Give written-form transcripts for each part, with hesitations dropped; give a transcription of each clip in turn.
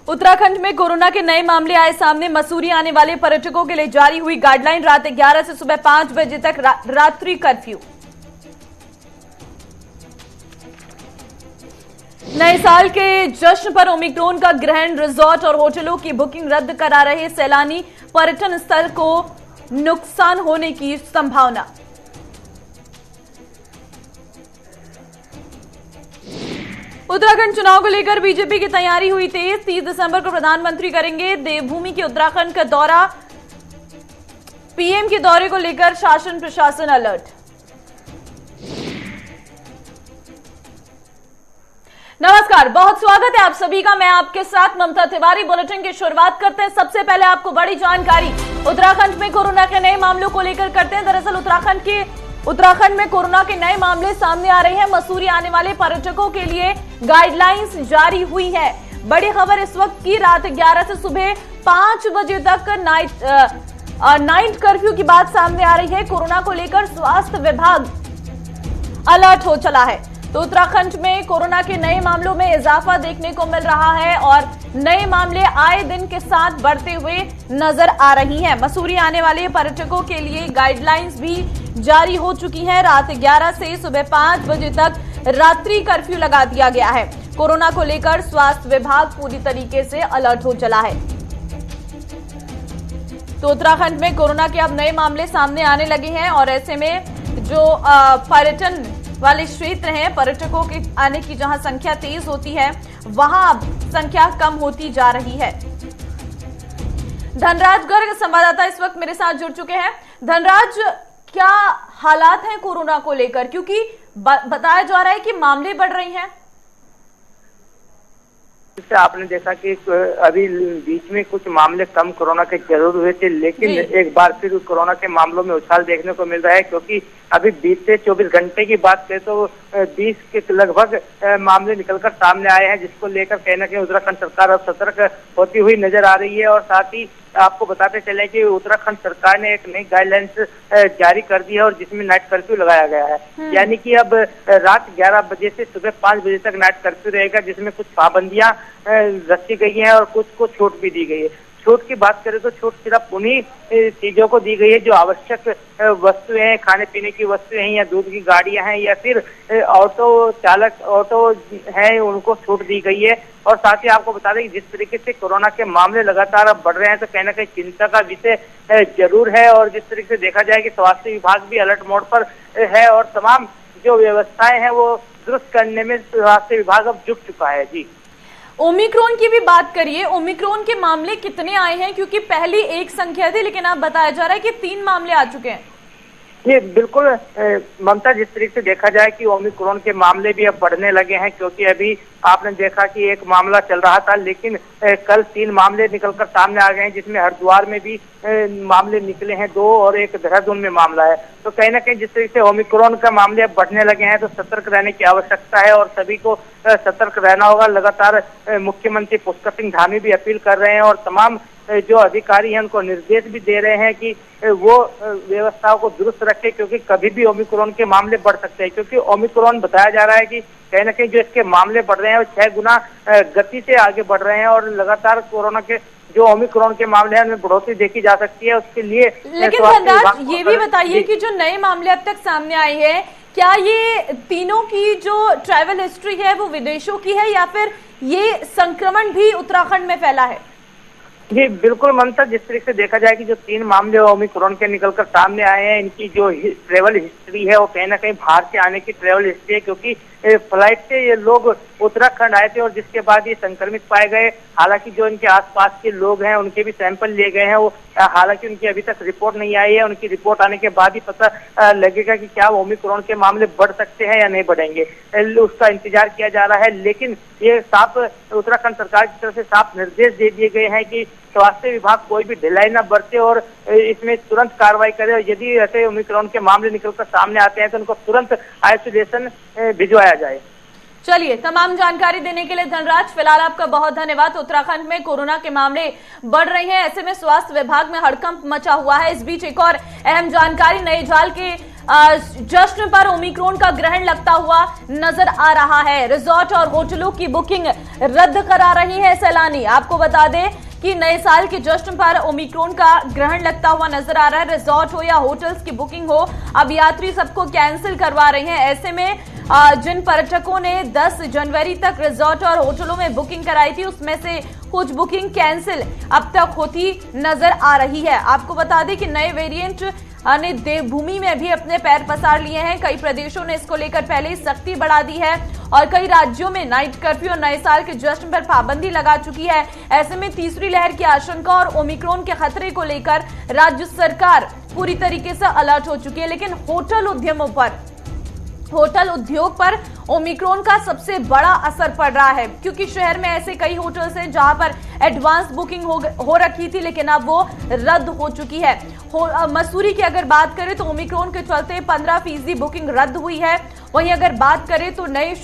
उत्तराखंड में कोरोना के नए मामले आए सामने। मसूरी आने वाले पर्यटकों के लिए जारी हुई गाइडलाइन, रात 11 से सुबह 5 बजे तक रात्रि कर्फ्यू। नए साल के जश्न पर ओमिक्रॉन का ग्रहण, रिजॉर्ट और होटलों की बुकिंग रद्द करा रहे सैलानी, पर्यटन स्थल को नुकसान होने की संभावना। उत्तराखंड चुनाव को लेकर बीजेपी की तैयारी हुई तेज। 30 दिसंबर को प्रधानमंत्री करेंगे देवभूमि के उत्तराखंड का दौरा। पीएम के दौरे को लेकर शासन प्रशासन अलर्ट। नमस्कार, बहुत स्वागत है आप सभी का। मैं आपके साथ ममता तिवारी। बुलेटिन की शुरुआत करते हैं। सबसे पहले आपको बड़ी जानकारी उत्तराखंड में कोरोना के नए मामलों को लेकर करते हैं। दरअसल उत्तराखंड में कोरोना के नए मामले सामने आ रहे हैं। मसूरी आने वाले पर्यटकों के लिए गाइडलाइंस जारी हुई है। बड़ी खबर इस वक्त की, रात 11 से सुबह 5 बजे तक नाइट कर्फ्यू की बात सामने आ रही है। कोरोना को लेकर स्वास्थ्य विभाग अलर्ट हो चला है। तो उत्तराखंड में कोरोना के नए मामलों में इजाफा देखने को मिल रहा है और नए मामले आए दिन के साथ बढ़ते हुए नजर आ रही हैं। मसूरी आने वाले पर्यटकों के लिए गाइडलाइंस भी जारी हो चुकी हैं। रात 11 से सुबह 5 बजे तक रात्रि कर्फ्यू लगा दिया गया है। कोरोना को लेकर स्वास्थ्य विभाग पूरी तरीके से अलर्ट हो चला है। तो उत्तराखंड में कोरोना के अब नए मामले सामने आने लगे हैं और ऐसे में जो पर्यटन वाले क्षेत्र हैं, पर्यटकों के आने की जहां संख्या तेज होती है वहां अब संख्या कम होती जा रही है। धनराज गर्ग संवाददाता इस वक्त मेरे साथ जुड़ चुके हैं। धनराज, क्या हालात हैं कोरोना को लेकर, क्योंकि बताया जा रहा है कि मामले बढ़ रहे हैं। आपने देखा कि अभी बीच में कुछ मामले कम कोरोना के जरूर हुए थे, लेकिन एक बार फिर कोरोना के मामलों में उछाल देखने को मिल रहा है, क्योंकि अभी 20 से 24 घंटे की बात करें तो 20 के लगभग मामले निकलकर सामने आए हैं, जिसको लेकर कहीं ना कहीं उत्तराखंड सरकार अब सतर्क होती हुई नजर आ रही है। और साथ ही आपको बताते चले कि उत्तराखंड सरकार ने एक नई गाइडलाइंस जारी कर दी है और जिसमें नाइट कर्फ्यू लगाया गया है। यानी कि अब रात 11 बजे से सुबह 5 बजे तक नाइट कर्फ्यू रहेगा, जिसमें कुछ पाबंदियां रखी गई हैं और कुछ को छूट भी दी गई है। छूट की बात करें तो छूट सिर्फ उन्हीं चीजों को दी गई है जो आवश्यक वस्तुएं हैं, खाने पीने की वस्तुएं हैं या दूध की गाड़ियां हैं या फिर ऑटो हैं, उनको छूट दी गई है। और साथ ही आपको बता दें कि जिस तरीके से कोरोना के मामले लगातार अब बढ़ रहे हैं तो कहीं ना कहीं चिंता का विषय जरूर है। और जिस तरीके से देखा जाए कि स्वास्थ्य विभाग भी अलर्ट मोड पर है और तमाम जो व्यवस्थाएं हैं वो दुरुस्त करने में स्वास्थ्य विभाग अब जुट चुका है। जी, ओमिक्रॉन की भी बात करिए। ओमिक्रॉन के मामले कितने आए हैं, क्योंकि पहली एक संख्या थी लेकिन अब बताया जा रहा है कि 3 मामले आ चुके हैं। ये बिल्कुल ममता, जिस तरीके से देखा जाए कि ओमिक्रॉन के मामले भी अब बढ़ने लगे हैं, क्योंकि अभी आपने देखा कि एक मामला चल रहा था लेकिन कल 3 मामले निकलकर सामने आ गए हैं, जिसमें हरिद्वार में भी मामले निकले हैं 2 और एक देहरादून में मामला है। तो कहीं ना कहीं जिस तरीके से ओमिक्रॉन का मामले अब बढ़ने लगे हैं तो सतर्क रहने की आवश्यकता है और सभी को सतर्क रहना होगा। लगातार मुख्यमंत्री पुष्कर सिंह धामी भी अपील कर रहे हैं और तमाम जो अधिकारी हैं उनको निर्देश भी दे रहे हैं कि वो व्यवस्थाओं को दुरुस्त रखें, क्योंकि कभी भी ओमिक्रॉन के मामले बढ़ सकते हैं। क्योंकि ओमिक्रॉन बताया जा रहा है कि कहीं ना कहीं जो इसके मामले बढ़ रहे हैं वो 6 गुना गति से आगे बढ़ रहे हैं और लगातार कोरोना के जो ओमिक्रॉन के मामले हैं उनमें बढ़ोतरी देखी जा सकती है। उसके लिए लेकिन धनराज, ये भी बताइए कि जो नए मामले अब तक सामने आए हैं, क्या ये तीनों की जो ट्रैवल हिस्ट्री है वो विदेशों की है या फिर ये संक्रमण भी उत्तराखंड में फैला है? जी बिल्कुल ममता, जिस तरीके से देखा जाए कि जो 3 मामले ओमिक्रॉन के निकलकर सामने आए हैं, इनकी जो ट्रेवल हिस्ट्री है वो कहीं ना कहीं बाहर से आने की ट्रेवल हिस्ट्री है, क्योंकि फ्लाइट से ये लोग उत्तराखंड आए थे और जिसके बाद ये संक्रमित पाए गए। हालांकि जो इनके आसपास के लोग हैं उनके भी सैंपल लिए गए हैं, वो हालांकि उनकी अभी तक रिपोर्ट नहीं आई है। उनकी रिपोर्ट आने के बाद ही पता लगेगा कि क्या ओमिक्रॉन के मामले बढ़ सकते हैं या नहीं बढ़ेंगे, उसका इंतजार किया जा रहा है। लेकिन ये साफ उत्तराखंड सरकार की तरफ से साफ निर्देश दे दिए गए हैं कि स्वास्थ्य विभाग कोई भी ढिलाई न बरते और इसमें तुरंत कार्रवाई करे और यदि ऐसे ओमिक्रॉन के मामले निकलकर सामने आते हैं तो उनको तुरंत आइसोलेशन भिजवाया जाए। चलिए, तमाम जानकारी देने के लिए धनराज, फिलहाल आपका बहुत धन्यवाद। उत्तराखंड में कोरोना के मामले बढ़ रहे हैं, ऐसे में स्वास्थ्य विभाग में हड़कंप मचा हुआ है। इस बीच एक और अहम जानकारी, नए साल के जश्न पर ओमिक्रॉन का ग्रहण लगता हुआ नजर आ रहा है। रिजॉर्ट और होटलों की बुकिंग रद्द करा रही है सैलानी। आपको बता दें कि नए साल के जश्न पर ओमिक्रॉन का ग्रहण लगता हुआ नजर आ रहा है। रिजॉर्ट हो या होटल्स की बुकिंग हो, अब यात्री सबको कैंसिल करवा रहे हैं। ऐसे में जिन पर्यटकों ने 10 जनवरी तक रिजॉर्ट और होटलों में बुकिंग कराई थी, उसमें से कुछ बुकिंग कैंसिल अब तक होती नजर आ रही है। आपको बता दें कि नए वेरिएंट ने देवभूमि में भी अपने पैर पसार लिए हैं। कई प्रदेशों ने इसको लेकर पहले ही सख्ती बढ़ा दी है और कई राज्यों में नाइट कर्फ्यू और नए साल के जश्न पर पाबंदी लगा चुकी है। ऐसे में तीसरी लहर की आशंका और ओमिक्रॉन के खतरे को लेकर राज्य सरकार पूरी तरीके से अलर्ट हो चुकी है। लेकिन होटल उद्योग पर ओमिक्रॉन का सबसे बड़ा असर पड़ रहा है, क्योंकि शहर में ऐसे कई होटल्स हैं जहां पर एडवांस बुकिंग हो रखी थी, लेकिन अब वो रद्द हो चुकी है। मसूरी की अगर बात करें तो ओमिक्रॉन के चलते 15% बुकिंग रद्द हुई है। वहीं अगर बात करें तो नए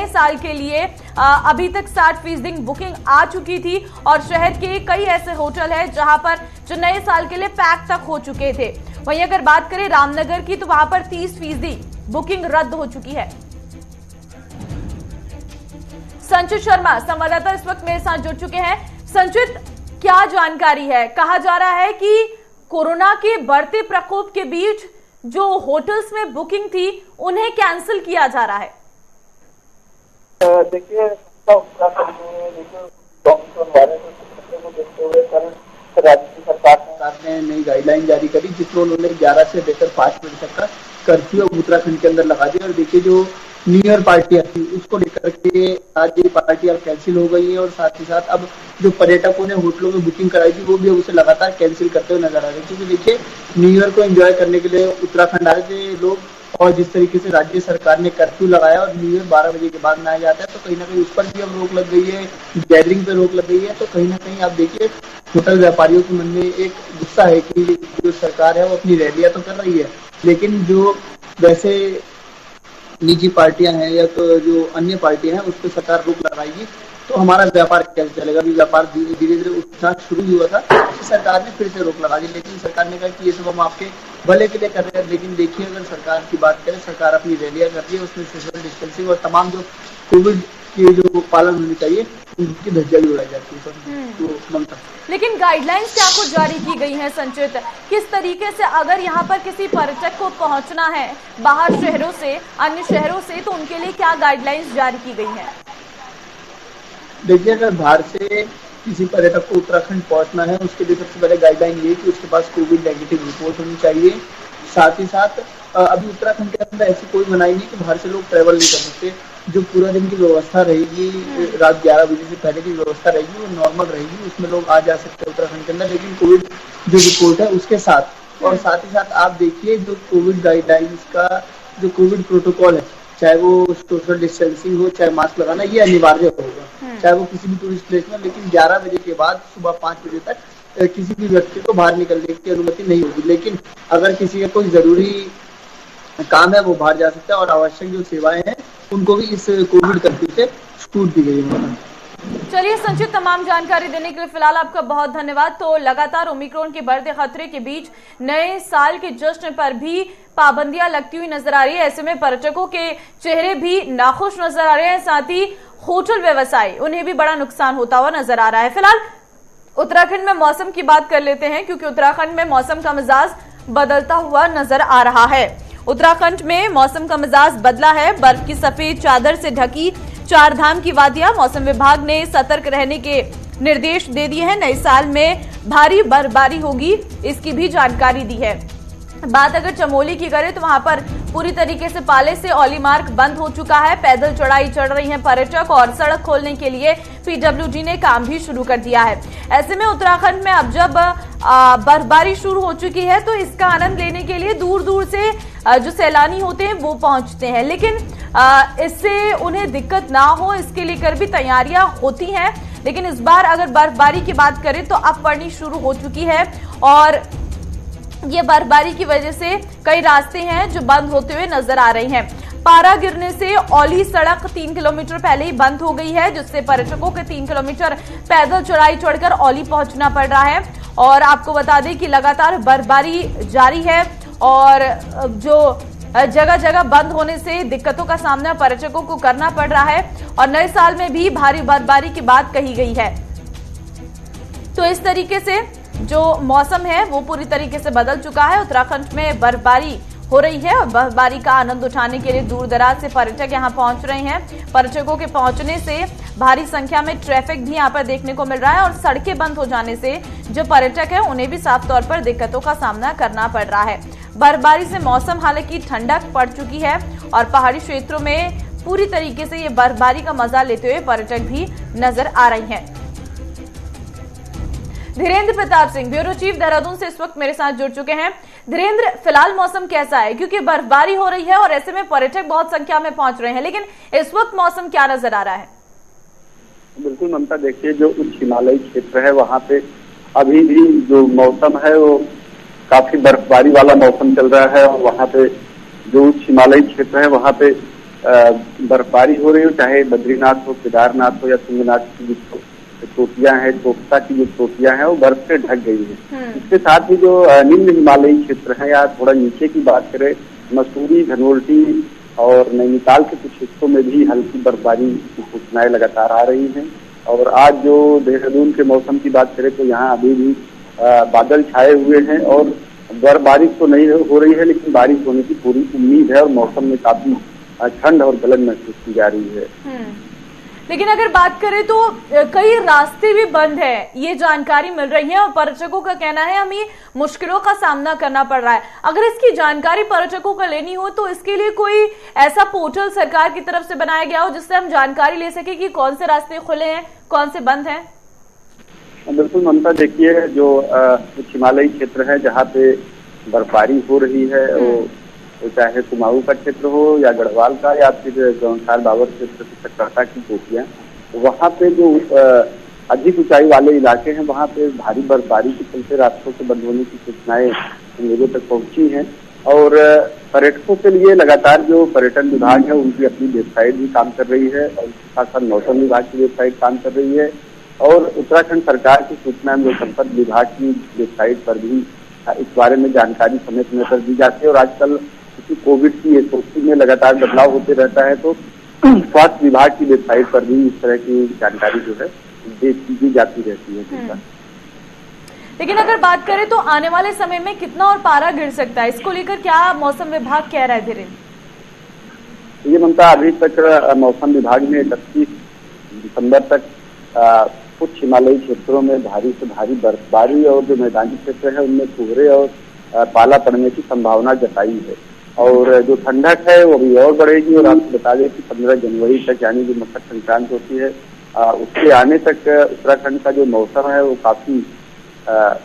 साल के लिए अभी तक 60% बुकिंग आ चुकी थी और शहर के कई ऐसे होटल हैं जहां पर जो नए साल के लिए पैक तक हो चुके थे। वहीं अगर बात करें रामनगर की तो वहां पर 30% बुकिंग रद्द हो चुकी है। संचित शर्मा संवाददाता इस वक्त मेरे साथ जुड़ चुके हैं। संचित, क्या जानकारी है? कहा जा रहा है कि कोरोना के बढ़ते प्रकोप के बीच जो होटल्स में बुकिंग थी उन्हें कैंसिल किया जा रहा है। देखिए राज्य सरकार ने नई गाइडलाइन जारी करी, जिसमें उन्होंने 11 से लेकर 5 बजे तक का कर्फ्यू उत्तराखंड के अंदर लगा दिया। और देखिए जो न्यू ईयर पार्टियां थी उसको लेकर के आज ये पार्टियां कैंसिल हो गई है और साथ ही साथ अब जो पर्यटकों ने होटलों में बुकिंग कराई थी वो भी उसे लगातार कैंसिल करते हुए नजर आ रहे हैं। क्योंकि देखिए न्यू ईयर को एंजॉय करने के लिए उत्तराखंड आए थे लोग, और जिस तरीके से राज्य सरकार ने कर्फ्यू लगाया और न्यू ईयर 12 बजे के बाद मनाया जाता है, तो कहीं ना कहीं उस पर भी अब रोक लग गई है, गैदरिंग पे रोक लग गई है। तो कहीं ना कहीं आप देखिए होटल व्यापारियों के मन में एक गुस्सा है कि जो सरकार है वो अपनी रैलियां तो कर रही है, लेकिन जो वैसे निजी पार्टियां हैं या तो जो अन्य पार्टियां हैं उस पर सरकार रोक लगाएगी तो हमारा व्यापार कैसे चलेगा। अभी व्यापार धीरे धीरे उठना शुरू हुआ था, तो सरकार ने फिर से रोक लगा दी, लेकिन सरकार ने कहा कि ये सब हम आपके भले के लिए कर रहे हैं। लेकिन देखिए अगर सरकार की बात करें, सरकार अपनी रैलियां कर रही है, उसमें सोशल डिस्टेंसिंग और तमाम जो कोविड की जो पालन होनी चाहिए उनकी धज्जियां भी उड़ाई जाती है। तो ममता, लेकिन गाइडलाइंस क्या कुछ जारी की गई है संचित? किस तरीके से अगर यहाँ पर किसी पर्यटक को पहुंचना है बाहर शहरों से, अन्य शहरों से, तो उनके लिए क्या गाइडलाइंस जारी की गई है? देखिए अगर बाहर से किसी पर्यटक को उत्तराखंड पहुंचना है, उसके लिए सबसे पहले गाइडलाइन ये कि उसके पास कोविड नेगेटिव रिपोर्ट होनी चाहिए। साथ ही साथ अभी उत्तराखंड के अंदर ऐसी कोई मनाही नहीं कि बाहर से लोग ट्रेवल नहीं कर सकते। जो पूरा दिन की व्यवस्था रहेगी, रात 11 बजे से पहले की व्यवस्था रहेगी वो नॉर्मल रहेगी, उसमें लोग आ जा सकते हैं उत्तराखंड के अंदर, लेकिन कोविड जो रिपोर्ट है उसके साथ। और साथ ही साथ आप देखिए जो कोविड गाइडलाइंस का जो कोविड प्रोटोकॉल है, चाहे वो सोशल डिस्टेंसिंग हो, चाहे मास्क लगाना, ये अनिवार्य होगा चाहे वो किसी भी टूरिस्ट प्लेस में। लेकिन 11 बजे के बाद सुबह 5 बजे तक किसी भी व्यक्ति को बाहर निकलने की अनुमति नहीं होगी। लेकिन अगर किसी का कोई जरूरी काम है वो बाहर जा सकता है और आवश्यक जो सेवाएं हैं उनको भी इस कोविड कर्फ्यू से छूट दी गई है। चलिए संचित, तमाम जानकारी देने के लिए फिलहाल आपका बहुत धन्यवाद। तो लगातार ओमिक्रॉन के बढ़ते खतरे के बीच नए साल के जश्न पर भी पाबंदियां लगती हुई नजर आ रही है। ऐसे में पर्यटकों के चेहरे भी नाखुश नजर आ रहे हैं, साथ ही होटल व्यवसाय उन्हें भी बड़ा नुकसान होता हुआ नजर आ रहा है। फिलहाल उत्तराखंड में मौसम की बात कर लेते हैं, क्योंकि उत्तराखंड में मौसम का मिजाज बदलता हुआ नजर आ रहा है। उत्तराखंड में मौसम का मिजाज बदला है। बर्फ की सफेद चादर से ढकी चार धाम की वादियां, मौसम विभाग ने सतर्क रहने के निर्देश दे दिए हैं। नए साल में भारी बर्फबारी होगी, इसकी भी जानकारी दी है। बात अगर चमोली की करें तो वहां पर पूरी तरीके से पाले से औली मार्ग बंद हो चुका है। पैदल चढ़ाई चढ़ रही हैं पर्यटक और सड़क खोलने के लिए पीडब्ल्यूडी ने काम भी शुरू कर दिया है। ऐसे में उत्तराखंड में अब जब बर्फबारी शुरू हो चुकी है तो इसका आनंद लेने के लिए दूर दूर से जो सैलानी होते हैं वो पहुंचते हैं, लेकिन इससे उन्हें दिक्कत ना हो इसके लिए कर भी तैयारियां होती हैं। लेकिन इस बार अगर बर्फबारी की बात करें तो अब पड़नी शुरू हो चुकी है और ये बर्फबारी की वजह से कई रास्ते हैं जो बंद होते हुए नजर आ रहे हैं। पारा गिरने से औली सड़क 3 किलोमीटर पहले ही बंद हो गई है, जिससे पर्यटकों के 3 किलोमीटर पैदल चढ़ाई चढ़कर औली पहुंचना पड़ रहा है। और आपको बता दें कि लगातार बर्फबारी जारी है और जो जगह जगह बंद होने से दिक्कतों का सामना पर्यटकों को करना पड़ रहा है और नए साल में भी भारी बर्फबारी की बात कही गई है। तो इस तरीके से जो मौसम है वो पूरी तरीके से बदल चुका है। उत्तराखंड में बर्फबारी हो रही है और बर्फबारी का आनंद उठाने के लिए दूर दराज से पर्यटक यहां पहुंच रहे हैं। पर्यटकों के पहुंचने से भारी संख्या में ट्रैफिक भी यहां पर देखने को मिल रहा है और सड़कें बंद हो जाने से जो पर्यटक है उन्हें भी साफ तौर पर दिक्कतों का सामना करना पड़ रहा है। बर्फबारी से मौसम हालांकि ठंडक पड़ चुकी है और पहाड़ी क्षेत्रों में पूरी तरीके से ये बर्फबारी का मजा लेते हुए पर्यटक भी नजर आ रहे हैं। धीरेन्द्र प्रताप सिंह, ब्यूरो चीफ, देहरादून से इस वक्त मेरे साथ जुड़ चुके हैं। धीरेन्द्र, फिलहाल मौसम कैसा है? क्योंकि बर्फबारी हो रही है और ऐसे में पर्यटक बहुत संख्या में पहुंच रहे हैं, लेकिन इस वक्त मौसम क्या नजर आ रहा है? बिल्कुल ममता, देखिए जो उच्च हिमालयी क्षेत्र है वहाँ पे अभी भी जो मौसम है वो काफी बर्फबारी वाला मौसम चल रहा है और वहाँ पे जो उच्च हिमालयी क्षेत्र है वहाँ पे बर्फबारी हो रही हो, चाहे बद्रीनाथ हो, केदारनाथ हो या तुंगनाथ की जो चोटियां हैं, चोपता की जो चोटियां हैं वो बर्फ से ढक गई है। इसके साथ ही जो निम्न हिमालयी क्षेत्र है या थोड़ा नीचे की बात करें, मसूरी, धनोल्टी और नैनीताल के कुछ हिस्सों में भी हल्की बर्फबारी की सूचनाएं लगातार आ रही हैं। और आज जो देहरादून के मौसम की बात करें तो यहाँ अभी भी बादल छाए हुए हैं और बारिश तो नहीं हो रही है, लेकिन बारिश होने की पूरी उम्मीद है और मौसम में काफी ठंड और गलन महसूस की जा रही है। लेकिन अगर बात करें तो कई रास्ते भी बंद है, ये जानकारी मिल रही है और पर्यटकों का कहना है हमें मुश्किलों का सामना करना पड़ रहा है। अगर इसकी जानकारी पर्यटकों को लेनी हो तो इसके लिए कोई ऐसा पोर्टल सरकार की तरफ से बनाया गया हो जिससे हम जानकारी ले सके कि कौन से रास्ते खुले हैं, कौन से बंद हैं? बिल्कुल ममता, देखिए जो कुछ हिमालयी क्षेत्र है जहाँ पे बर्फबारी हो रही है वो चाहे कुमाऊं का क्षेत्र हो या गढ़वाल का या फिर गौंसार बाबर क्षेत्र की चक्रवाता की चोटियां, वहाँ पे जो अधिक ऊंचाई वाले इलाके हैं वहाँ पे भारी बर्फबारी के चलते रास्तों के बंद होने की सूचनाएं लोगों तक पहुंची हैं। और पर्यटकों के लिए लगातार जो पर्यटन विभाग है उनकी अपनी वेबसाइट भी काम कर रही है और साथ साथ मौसम विभाग की वेबसाइट काम कर रही है और उत्तराखंड सरकार की सूचना एवं संपर्क विभाग की वेबसाइट पर भी इस बारे में जानकारी समय समय पर दी जाती है। और आजकल कोविड की एसओपी में लगातार बदलाव होते रहता है तो स्वास्थ्य विभाग की वेबसाइट पर भी इस तरह की जानकारी जो है दी जाती रहती है। लेकिन अगर बात करें तो आने वाले समय में कितना और पारा गिर सकता है, इसको लेकर क्या मौसम विभाग कह रहा है? धीरेन्द्र, ये ममता, अभी तक मौसम विभाग ने 31 दिसंबर तक कुछ हिमालयी क्षेत्रों में भारी से भारी बर्फबारी और जो मैदानी क्षेत्र है उनमें कोहरे और पाला पड़ने की संभावना जताई है। और जो ठंडक है वो अभी और बढ़ेगी और आपको बता दें कि 15 जनवरी तक यानी जो मकर संक्रांत होती है उसके आने तक उत्तराखंड का जो मौसम है वो काफी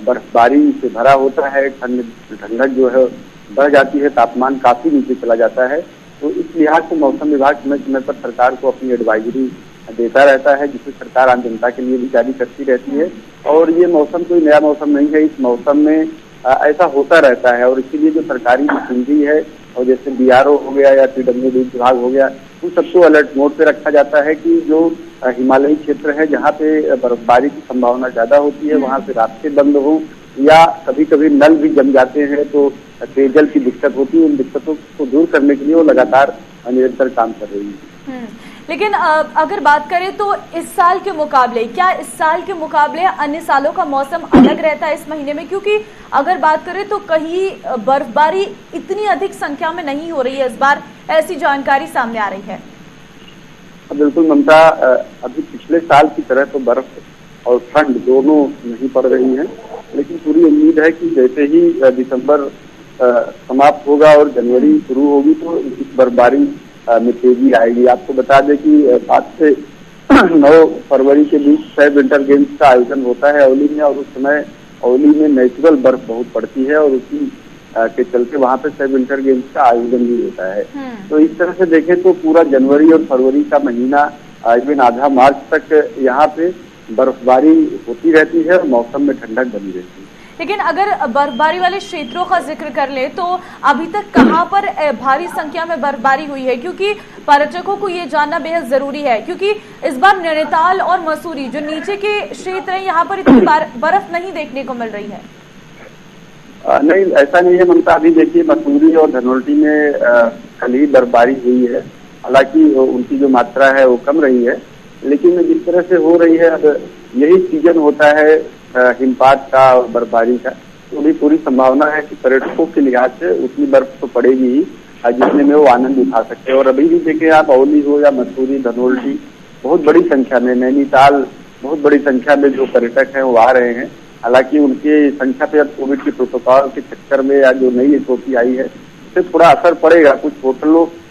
बर्फबारी से भरा होता है। ठंडक जो है बढ़ जाती है, तापमान काफी नीचे चला जाता है। तो इस लिहाज से मौसम विभाग समय समय पर सरकार को अपनी एडवाइजरी देता रहता है जिसे सरकार आम जनता के लिए भी जारी करती रहती है। और ये मौसम कोई नया मौसम नहीं है, इस मौसम में ऐसा होता रहता है और इसीलिए जो सरकारी मशीनरी है और जैसे बीआरओ हो गया या पीडब्ल्यूडी विभाग हो गया उन सबको अलर्ट मोड पे रखा जाता है कि जो हिमालयी क्षेत्र है जहाँ पे बर्फबारी की संभावना ज्यादा होती है वहाँ से रास्ते बंद हो या कभी कभी नल भी जम जाते हैं तो पेयजल की दिक्कत होती है। उन दिक्कतों को दूर करने के लिए वो लगातार निरंतर काम कर रही है। लेकिन अगर बात करें तो इस साल के मुकाबले, क्या इस साल के मुकाबले अन्य सालों का मौसम अलग रहता है इस महीने में? क्योंकि अगर बात करें तो कहीं बर्फबारी इतनी अधिक संख्या में नहीं हो रही है इस बार, ऐसी जानकारी सामने आ रही है। बिल्कुल ममता, अभी पिछले साल की तरह तो बर्फ और ठंड दोनों नहीं पड़ रही है, लेकिन पूरी उम्मीद है कि जैसे ही दिसंबर समाप्त होगा और जनवरी शुरू होगी तो इस बर्फबारी में तेजी आएगी। आपको बता दें कि 5 से 9 फरवरी के बीच 6 विंटर गेम्स का आयोजन होता है औली में और उस समय औली में नेचुरल बर्फ बहुत पड़ती है और उसी के चलते वहाँ पे 6 विंटर गेम्स का आयोजन भी होता है। तो इस तरह से देखें तो पूरा जनवरी और फरवरी का महीना इवन आधा मार्च तक यहाँ पे बर्फबारी होती रहती है और मौसम में ठंडक बनी रहती है। लेकिन अगर बर्फबारी वाले क्षेत्रों का जिक्र कर ले तो अभी तक कहां पर भारी संख्या में बर्फबारी हुई है? क्योंकि पर्यटकों को ये जानना बेहद जरूरी है, क्योंकि इस बार नैनीताल और मसूरी जो नीचे के क्षेत्र हैं यहाँ पर इतनी बर्फ नहीं देखने को मिल रही है। नहीं, ऐसा नहीं है ममता। अभी देखिए मसूरी और धनौल्टी में कल ही बर्फबारी हुई है। हालांकि उनकी जो मात्रा है वो कम रही है, लेकिन जिस तरह से हो रही है, अब यही सीजन होता है हिमपात का और बर्फबारी का, तो भी पूरी संभावना है कि पर्यटकों के लिहाज से उतनी बर्फ तो पड़ेगी ही जितने में वो आनंद उठा सकते हैं। और अभी भी देखें आप, औली हो या मसूरी, धनौल्टी, बहुत बड़ी संख्या में, नैनीताल, बहुत बड़ी संख्या में जो पर्यटक हैं वो आ रहे हैं। हालांकि उनकी संख्या पे कोविड के प्रोटोकॉल के चक्कर में या जो नई एसओपी आई है उससे थोड़ा असर पड़ेगा। कुछ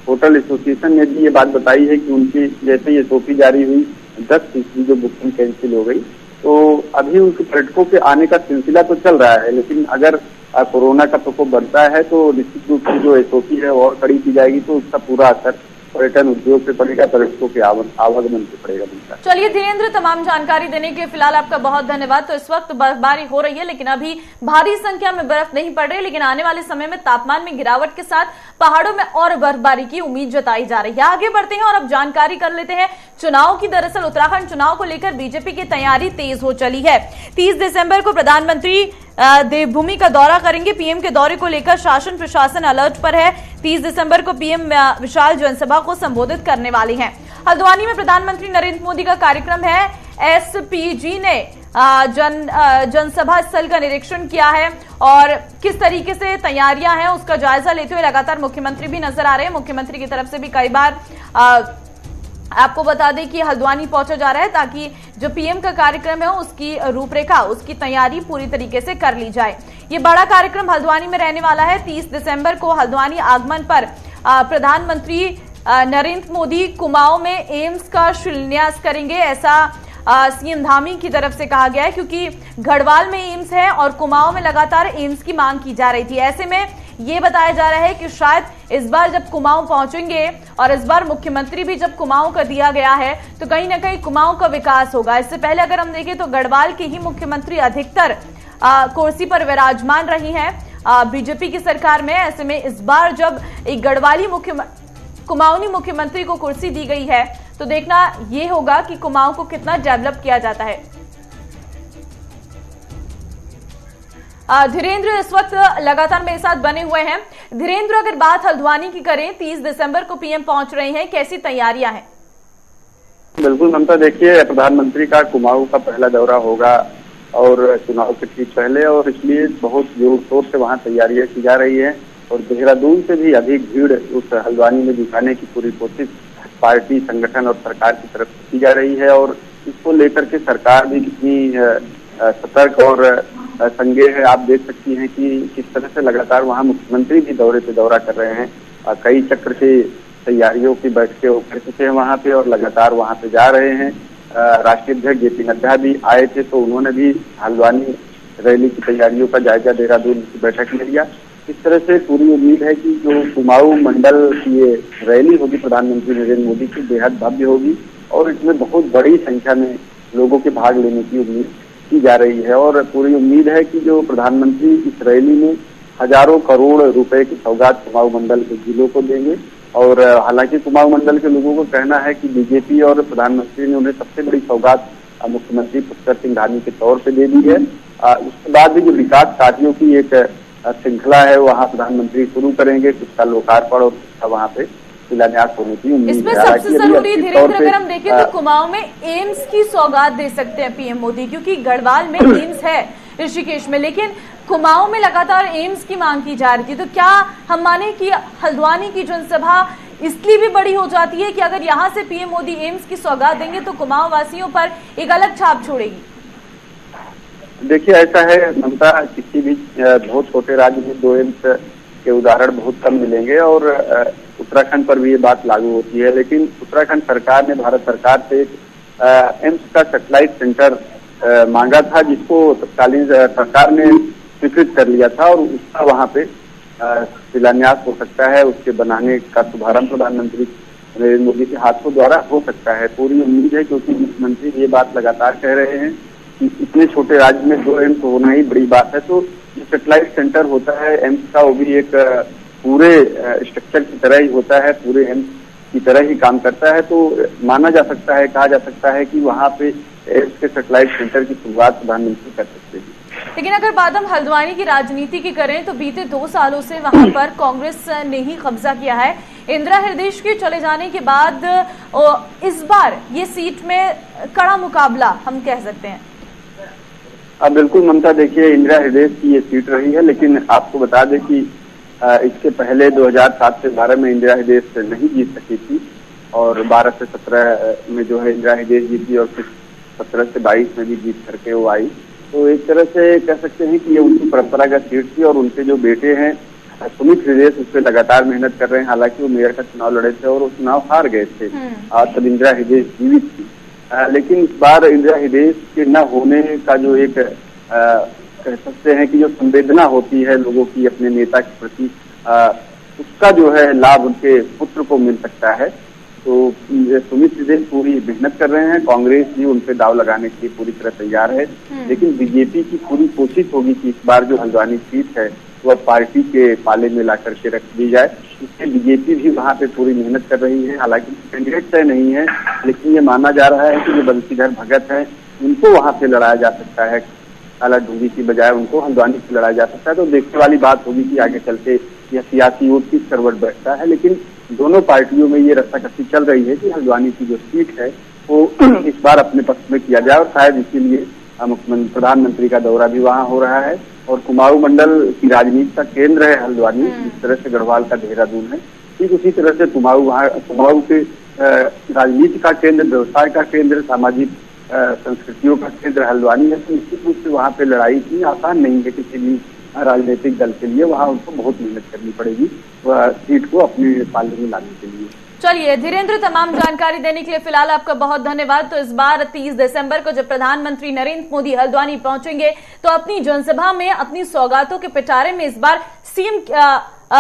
होटल एसोसिएशन ने भी ये बात बताई है कि उनकी जैसे ही एसओपी जारी हुई 10% जो बुकिंग कैंसिल हो गई। तो अभी उनके पर्यटकों के आने का सिलसिला तो चल रहा है, लेकिन अगर कोरोना का प्रकोप बढ़ता है तो निश्चित रूप से जो एसओपी है और कड़ी की जाएगी, तो उसका पूरा असर पर्यटन उद्योग पे पड़ेगा, पर्यटकों के आवागमन पे पड़ेगा। चलिए धीरेन्द्र, तमाम जानकारी देने के लिए फिलहाल आपका बहुत धन्यवाद। तो इस वक्त बर्फबारी हो रही है, लेकिन अभी भारी संख्या में बर्फ नहीं पड़ रही, लेकिन आने वाले समय में तापमान में गिरावट के साथ पहाड़ों में और बर्फबारी की उम्मीद जताई जा रही है। आगे बढ़ते हैं और अब जानकारी कर लेते हैं चुनाव की। दरअसल उत्तराखंड चुनाव को लेकर बीजेपी की तैयारी तेज हो चली है। 30 दिसंबर को प्रधानमंत्री देवभूमि का दौरा करेंगे। पीएम के दौरे को लेकर शासन प्रशासन अलर्ट पर है। 30 दिसंबर को पीएम विशाल जनसभा को संबोधित करने वाले हैं। हल्द्वानी में प्रधानमंत्री नरेंद्र मोदी का कार्यक्रम है। एसपीजी ने जनसभा स्थल का निरीक्षण किया है और किस तरीके से तैयारियां हैं उसका जायजा लेते हुए लगातार मुख्यमंत्री भी नजर आ रहे हैं। मुख्यमंत्री की तरफ से भी कई बार आपको बता दें कि हल्द्वानी पहुंचा जा रहा है ताकि जो पीएम का कार्यक्रम है उसकी रूपरेखा, उसकी तैयारी पूरी तरीके से कर ली जाए। ये बड़ा कार्यक्रम हल्द्वानी में रहने वाला है। 30 दिसंबर को हल्द्वानी आगमन पर प्रधानमंत्री नरेंद्र मोदी कुमाऊं में एम्स का शिलान्यास करेंगे, ऐसा सीएम धामी की तरफ से कहा गया है, क्योंकि गढ़वाल में एम्स है और कुमाऊं में लगातार एम्स की मांग की जा रही थी। ऐसे में ये बताया जा रहा है कि शायद इस बार जब कुमाऊं पहुंचेंगे और इस बार मुख्यमंत्री भी जब कुमाऊं का दिया गया है तो कहीं ना कहीं कुमाऊं का विकास होगा। इससे पहले अगर हम देखें तो गढ़वाल के ही मुख्यमंत्री अधिकतर कुर्सी पर विराजमान रही हैं बीजेपी की सरकार में। ऐसे में इस बार जब एक गढ़वाली कुमाऊनी मुख्यमंत्री को कुर्सी दी गई है तो देखना ये होगा कि कुमाऊं को कितना डेवलप किया जाता है। धीरेन्द्र इस वक्त लगातार मेरे साथ बने हुए हैं। धीरेन्द्र, अगर बात हल्द्वानी की करें, 30 दिसंबर को पीएम पहुंच रहे हैं, कैसी तैयारियां हैं? बिल्कुल ममता, देखिए प्रधानमंत्री का कुमाऊं का पहला दौरा होगा और चुनाव के ठीक पहले, और इसलिए बहुत जोर शोर से वहां तैयारियां की जा रही है और देहरादून से भी अधिक भीड़ उस हल्द्वानी में जुटाने की पूरी कोशिश पार्टी, संगठन और सरकार की तरफ से की जा रही है। और इसको लेकर के सरकार भी कितनी सतर्क और संज्ञेय है, आप देख सकती हैं कि किस तरह से लगातार वहां मुख्यमंत्री भी दौरे पे दौरा कर रहे हैं। कई चक्र से तैयारियों की बैठकें कर चुके हैं वहां पे और लगातार वहां पे जा रहे हैं। राष्ट्रीय अध्यक्ष जेपी नड्डा भी आए थे, तो उन्होंने भी हल्द्वानी रैली की तैयारियों का जायजा देहरादून की बैठक में लिया। इस तरह से पूरी उम्मीद है कि जो कुमाऊं मंडल की ये रैली होगी प्रधानमंत्री नरेंद्र मोदी की, बेहद भव्य होगी और इसमें बहुत बड़ी संख्या में लोगों के भाग लेने की उम्मीद की जा रही है। और पूरी उम्मीद है कि जो प्रधानमंत्री इस रैली में हजारों करोड़ रुपए की सौगात कुमाऊं मंडल के जिलों को देंगे। और हालांकि कुमाऊं मंडल के लोगों को कहना है कि बीजेपी और प्रधानमंत्री ने उन्हें सबसे बड़ी सौगात मुख्यमंत्री पुष्कर सिंह धामी के तौर पे दे दी है। उसके बाद भी जो विकास कार्यों की एक श्रृंखला है वहाँ प्रधानमंत्री शुरू करेंगे, कुछ का लोकार्पण और कुछ का वहाँ पे शिलान्यास होने की उम्मीद है। इसमें सबसे जरूरी धीरेन्द्र अगर हम देखें तो कुमाऊं में एम्स की सौगात दे सकते हैं पीएम मोदी, क्योंकि गढ़वाल में एम्स है ऋषिकेश में, लेकिन कुमाऊं में लगातार एम्स की मांग की जा रही थी। तो क्या हम माने कि हल्द्वानी की जनसभा इसलिए भी बड़ी हो जाती है कि अगर यहाँ से पीएम मोदी एम्स की सौगात देंगे तो कुमाऊं वासियों पर एक अलग छाप छोड़ेगी? देखिए ऐसा है ममता, किसी भी बहुत छोटे राज्य में 2 एम्स के उदाहरण बहुत कम मिलेंगे और उत्तराखंड पर भी ये बात लागू होती है। लेकिन उत्तराखंड सरकार ने भारत सरकार से एम्स का सैटेलाइट सेंटर मांगा था, जिसको तत्कालीन सरकार ने स्वीकृत कर लिया था और उसका वहाँ पे शिलान्यास हो सकता है, उसके बनाने का शुभारंभ प्रधानमंत्री नरेंद्र मोदी के हाथों द्वारा हो सकता है। पूरी उम्मीद है, क्योंकि मुख्यमंत्री ये बात लगातार कह रहे हैं कि इतने छोटे राज्य में 2 एम्स होना ही बड़ी बात है। तो जो सैटेलाइट सेंटर होता है एम्स का, वो भी एक पूरे स्ट्रक्चर की तरह ही होता है, पूरे एम्स की तरह ही काम करता है। तो माना जा सकता है, कहा जा सकता है कि वहाँ पे एम्स के सैटेलाइट सेंटर की शुरुआत प्रधानमंत्री कर सकते हैं। लेकिन अगर बात हम हल्द्वानी की राजनीति की करें तो बीते 2 सालों से वहां पर कांग्रेस ने ही कब्जा किया है। इंदिरा हृदय के चले जाने के बाद इस बार ये सीट में कड़ा मुकाबला हम कह सकते हैं। बिल्कुल ममता, देखिए इंदिरा हृदय की ये सीट रही है, लेकिन आपको बता दें कि इसके पहले 2007 से 12 में इंदिरा हृदय नहीं जीत सकी थी और 12 से 17 में जो है इंदिरा हृदय जीती और फिर 17 से 22 में भी जीत करके वो आई। तो एक तरह से कह सकते हैं कि ये उनकी परंपरागत सीट थी और उनके जो बेटे हैं सुमित हृदय उस पर लगातार मेहनत कर रहे हैं। हालांकि वो मेयर का चुनाव लड़े थे और वो चुनाव हार गए थे, तब इंदिरा हृदय जीवित थी। लेकिन इस बार इंदिरा हृदय के न होने का जो एक कह सकते हैं कि जो संवेदना होती है लोगों की अपने नेता के प्रति, उसका जो है लाभ उनके पुत्र को मिल सकता है। तो सुमित हृदय पूरी मेहनत कर रहे हैं, कांग्रेस भी उन पर दाव लगाने के लिए पूरी तरह तैयार है। लेकिन बीजेपी की पूरी कोशिश होगी कि इस बार जो हल्द्वानी सीट है वह पार्टी के पाले में ला करके रख दी जाए। इसलिए बीजेपी भी वहाँ पे पूरी मेहनत कर रही है। हालांकि कैंडिडेट तय नहीं है, लेकिन ये माना जा रहा है कि जो बंशीधर भगत है उनको वहाँ पे लड़ाया जा सकता है, काला ढूंढी की बजाय उनको हल्द्वानी से लड़ाया जा सकता है। तो देखने वाली बात होगी कि आगे चलते यह सियासी वोट किस करवट बैठता है। लेकिन दोनों पार्टियों में ये रस्साकसी चल रही है कि हल्द्वानी की जो सीट है वो इस बार अपने पक्ष में किया जाए और शायद इसीलिए प्रधानमंत्री का दौरा भी वहाँ हो रहा है। और कुमाऊं मंडल की राजनीति का केंद्र है हल्द्वानी, जिस तरह से गढ़वाल का देहरादून है, ठीक उसी तरह से कुमाऊं के राजनीति का केंद्र, व्यवसाय का केंद्र, सामाजिक संस्कृतियों का केंद्र हल्द्वानी है। तो निश्चित रूप से वहाँ पे लड़ाई इतनी आसान नहीं है किसी भी राजनीतिक दल के लिए। वहाँ उनको बहुत मेहनत करनी पड़ेगी वह सीट को अपने पाले में लाने के लिए। चलिए धीरेन्द्र, तमाम जानकारी देने के लिए फिलहाल आपका बहुत धन्यवाद। तो इस बार 30 दिसंबर को जब प्रधानमंत्री नरेंद्र मोदी हल्द्वानी पहुंचेंगे तो अपनी जनसभा में अपनी सौगातों के पिटारे में इस बार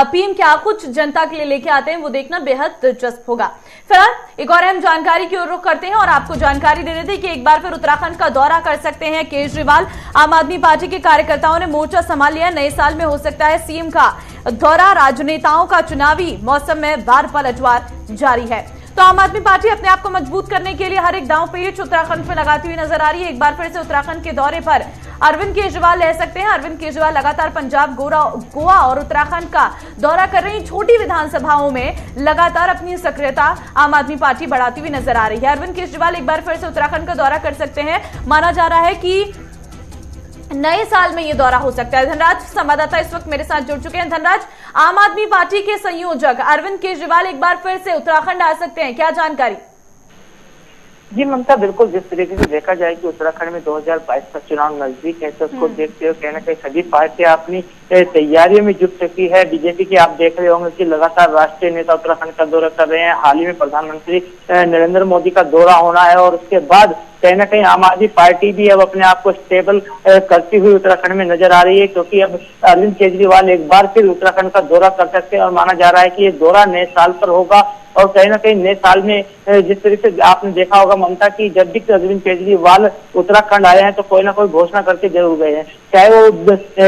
पीएम क्या कुछ जनता के लिए लेके आते हैं वो देखना बेहद दिलचस्प होगा। फिलहाल एक और अहम जानकारी की ओर रुख करते हैं और आपको जानकारी दे देते हैं कि एक बार फिर उत्तराखंड का दौरा कर सकते हैं केजरीवाल। आम आदमी पार्टी के कार्यकर्ताओं ने मोर्चा संभाल लिया। नए साल में हो सकता है सीएम का दौरा। राजनेताओं का चुनावी मौसम में बार पलटवार जारी है। तो आम आदमी पार्टी अपने आप को मजबूत करने के लिए हर एक दांव पेच उत्तराखंड में लगाती हुई नजर आ रही है। एक बार फिर से उत्तराखंड के दौरे पर अरविंद केजरीवाल रह सकते हैं। अरविंद केजरीवाल लगातार पंजाब, गोवा और उत्तराखंड का दौरा कर रही छोटी विधानसभाओं में लगातार अपनी सक्रियता आम आदमी पार्टी बढ़ाती हुई नजर आ रही है। अरविंद केजरीवाल एक बार फिर से उत्तराखंड का दौरा कर सकते हैं। माना जा रहा है कि नए साल में ये दौरा हो सकता है। धनराज संवाददाता इस वक्त मेरे साथ जुड़ चुके हैं। धनराज, आम आदमी पार्टी के संयोजक अरविंद केजरीवाल एक बार फिर से उत्तराखंड आ सकते हैं, क्या जानकारी? जी ममता, बिल्कुल जिस तरीके से देखा जाए कि उत्तराखंड में 2022 का चुनाव नजदीक है तो उसको देखते हुए कहीं ना कहीं सभी पार्टियां अपनी तैयारियों में जुट चुकी है। बीजेपी की आप देख रहे होंगे कि लगातार राष्ट्रीय नेता उत्तराखंड का दौरा कर रहे हैं। हाल ही में प्रधानमंत्री नरेंद्र मोदी का दौरा होना है और उसके बाद कहीं ना कहीं आम आदमी पार्टी भी अब अपने आप को स्टेबल करती हुई उत्तराखंड में नजर आ रही है, क्योंकि अब अरविंद केजरीवाल एक बार फिर उत्तराखंड का दौरा कर सकते हैं और माना जा रहा है कि ये दौरा नए साल पर होगा। और कहीं ना कहीं नए साल में जिस तरीके से आपने देखा होगा ममता की जब भी अरविंद केजरीवाल उत्तराखंड आए हैं तो कोई ना कोई घोषणा करके जरूर गए हैं, चाहे वो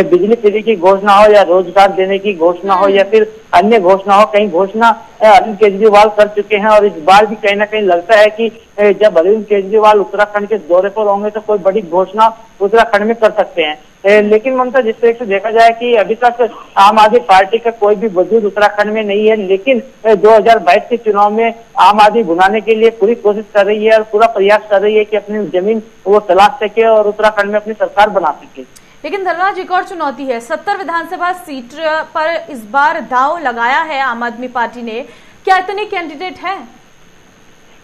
बिजली फ्री की घोषणा हो या रोजगार देने की घोषणा हो या फिर अन्य घोषणा हो। कहीं घोषणा अरविंद केजरीवाल कर चुके हैं और इस बार भी कहीं ना कहीं लगता है कि जब अरविंद केजरीवाल उत्तराखंड के दौरे पर होंगे तो कोई बड़ी घोषणा उत्तराखंड में कर सकते हैं। लेकिन ममता, जिस तरीके से देखा जाए कि अभी तक आम आदमी पार्टी का कोई भी वजूद उत्तराखंड में नहीं है, लेकिन 2022 के चुनाव में आम आदमी बुलाने के लिए पूरी कोशिश कर रही है और पूरा प्रयास कर रही है कि अपनी जमीन वो तलाश सके और उत्तराखंड में अपनी सरकार बना सके। लेकिन धनराज, एक और चुनौती है। 70 विधानसभा सीट पर इस बार दांव लगाया है आम आदमी पार्टी ने। क्या इतने कैंडिडेट हैं?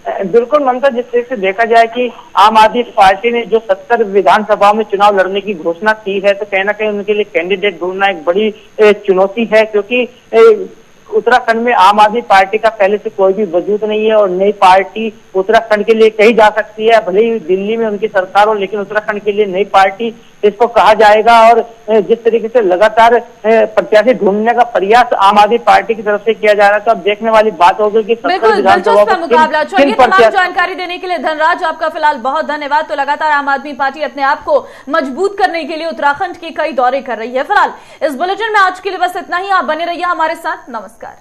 बिल्कुल ममता, जिस तरीके से देखा जाए कि आम आदमी पार्टी ने जो 70 विधानसभाओं में चुनाव लड़ने की घोषणा की है तो कहीं ना कहीं उनके लिए कैंडिडेट ढूंढना एक बड़ी चुनौती है, क्योंकि उत्तराखंड में आम आदमी पार्टी का पहले से कोई भी वजूद नहीं है और नई पार्टी उत्तराखंड के लिए कही जा सकती है। भले ही दिल्ली में उनकी सरकार हो, लेकिन उत्तराखंड के लिए नई पार्टी इसको कहा जाएगा। और जिस तरीके से लगातार प्रत्याशी ढूंढने का प्रयास आम आदमी पार्टी की तरफ से किया जा रहा है तो अब देखने वाली बात होगी कि बिल्कुल दिलचस्प मुकाबला। चलिए, तमाम जानकारी देने के लिए धनराज आपका फिलहाल बहुत धन्यवाद। तो लगातार आम आदमी पार्टी अपने आप को मजबूत करने के लिए उत्तराखंड के कई दौरे कर रही है। फिलहाल इस बुलेटिन में आज के लिए बस इतना ही। आप बने रहिए हमारे साथ। नमस्कार।